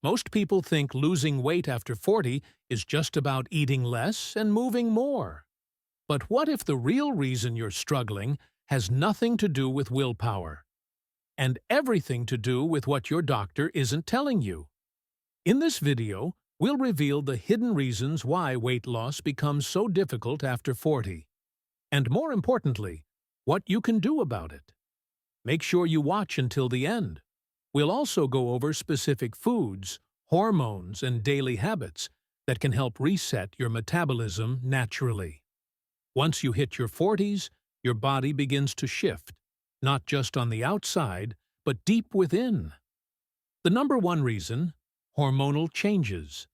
Most people think losing weight after 40 is just about eating less and moving more. But what if the real reason you're struggling has nothing to do with willpower, and everything to do with what your doctor isn't telling you? In this video, we'll reveal the hidden reasons why weight loss becomes so difficult after 40, and more importantly, what you can do about it. Make sure you watch until the end. We'll also go over specific foods, hormones, and daily habits that can help reset your metabolism naturally. Once you hit your 40s, your body begins to shift, not just on the outside, but deep within. The number one reason: hormonal changes.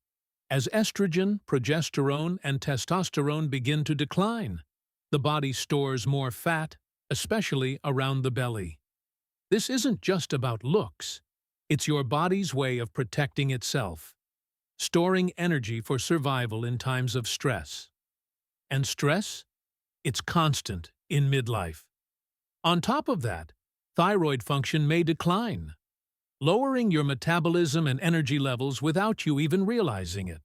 As estrogen, progesterone, and testosterone begin to decline, the body stores more fat, especially around the belly. This isn't just about looks. It's your body's way of protecting itself, storing energy for survival in times of stress. And stress? It's constant in midlife. On top of that, thyroid function may decline, lowering your metabolism and energy levels without you even realizing it.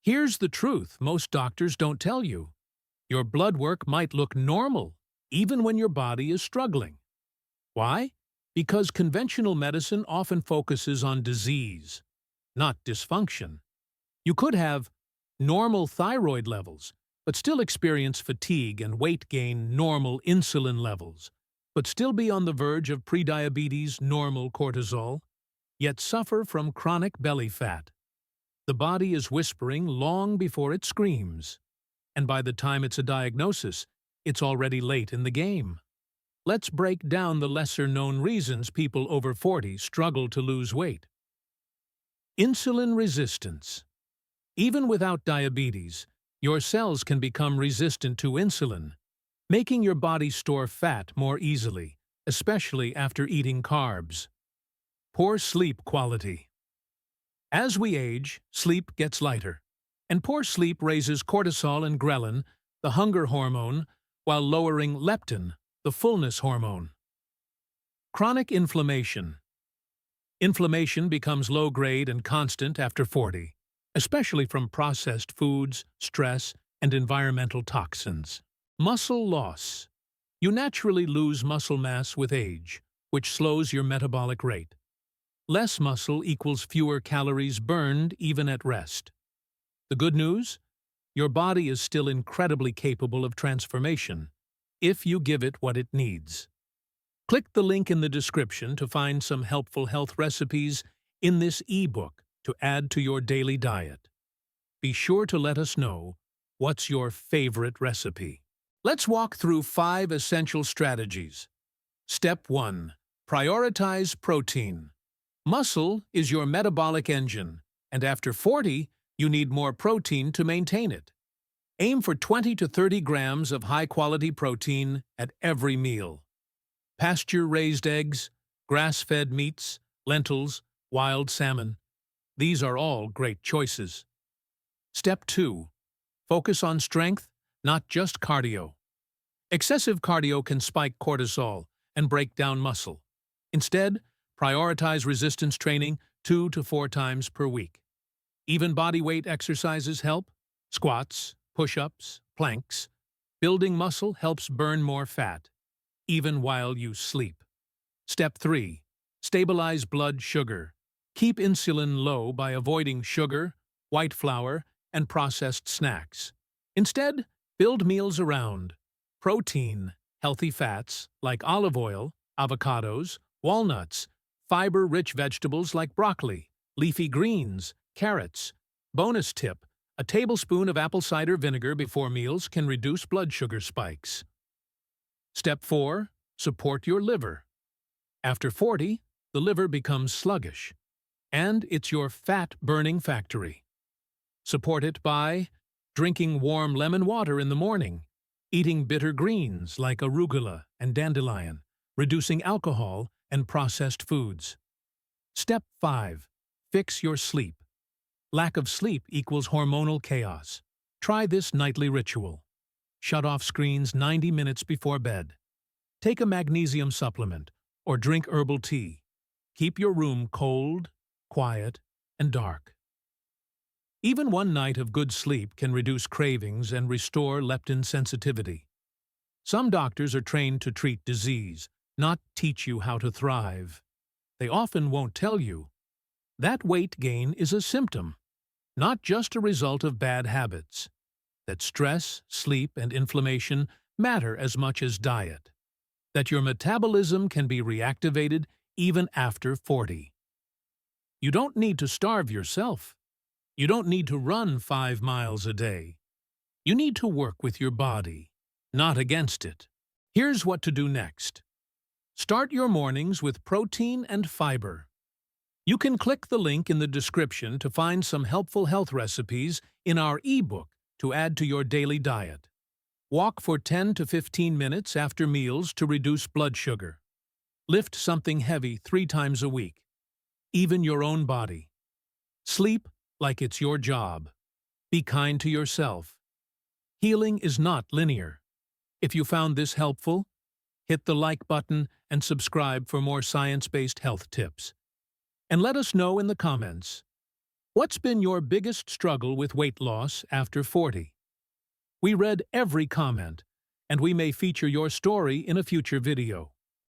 Here's the truth most doctors don't tell you. Your blood work might look normal, even when your body is struggling. Why? Because conventional medicine often focuses on disease, not dysfunction. You could have normal thyroid levels, but still experience fatigue and weight gain, normal insulin levels, but still be on the verge of prediabetes, normal cortisol, yet suffer from chronic belly fat. The body is whispering long before it screams, and by the time it's a diagnosis, it's already late in the game. Let's break down the lesser-known reasons people over 40 struggle to lose weight. Insulin resistance. Even without diabetes, your cells can become resistant to insulin, making your body store fat more easily, especially after eating carbs. Poor sleep quality. As we age, sleep gets lighter, and poor sleep raises cortisol and ghrelin, the hunger hormone, while lowering leptin, the fullness hormone. Chronic inflammation. Inflammation becomes low-grade and constant after 40, especially from processed foods, stress, and environmental toxins. Muscle loss. You naturally lose muscle mass with age, which slows your metabolic rate. Less muscle equals fewer calories burned even at rest. The good news? Your body is still incredibly capable of transformation, if you give it what it needs. Click the link in the description to find some helpful health recipes in this ebook to add to your daily diet. Be sure to let us know what's your favorite recipe. Let's walk through 5 essential strategies. Step 1. Prioritize protein. Muscle is your metabolic engine, and after 40, you need more protein to maintain it. Aim for 20 to 30 grams of high-quality protein at every meal. Pasture-raised eggs, grass-fed meats, lentils, wild salmon. These are all great choices. Step 2. Focus on strength, not just cardio. Excessive cardio can spike cortisol and break down muscle. Instead, prioritize resistance training 2 to 4 times per week. Even body weight exercises help. Squats, push-ups, planks. Building muscle helps burn more fat, even while you sleep. Step 3. Stabilize blood sugar. Keep insulin low by avoiding sugar, white flour, and processed snacks. Instead, build meals around protein, healthy fats like olive oil, avocados, walnuts, fiber-rich vegetables like broccoli, leafy greens, carrots. Bonus tip: a tablespoon of apple cider vinegar before meals can reduce blood sugar spikes. Step 4. Support your liver. After 40, the liver becomes sluggish, and it's your fat-burning factory. Support it by drinking warm lemon water in the morning, eating bitter greens like arugula and dandelion, reducing alcohol and processed foods. Step 5. Fix your sleep. Lack of sleep equals hormonal chaos. Try this nightly ritual. Shut off screens 90 minutes before bed. Take a magnesium supplement or drink herbal tea. Keep your room cold, quiet, and dark. Even one night of good sleep can reduce cravings and restore leptin sensitivity. Some doctors are trained to treat disease, not teach you how to thrive. They often won't tell you. That weight gain is a symptom, not just a result of bad habits. That stress, sleep, and inflammation matter as much as diet. That your metabolism can be reactivated even after 40. You don't need to starve yourself. You don't need to run 5 miles a day. You need to work with your body, not against it. Here's what to do next. Start your mornings with protein and fiber. You can click the link in the description to find some helpful health recipes in our ebook to add to your daily diet. Walk for 10 to 15 minutes after meals to reduce blood sugar. Lift something heavy 3 times a week, even your own body. Sleep like it's your job. Be kind to yourself. Healing is not linear. If you found this helpful, hit the like button and subscribe for more science-based health tips. And let us know in the comments, what's been your biggest struggle with weight loss after 40? We read every comment, and we may feature your story in a future video.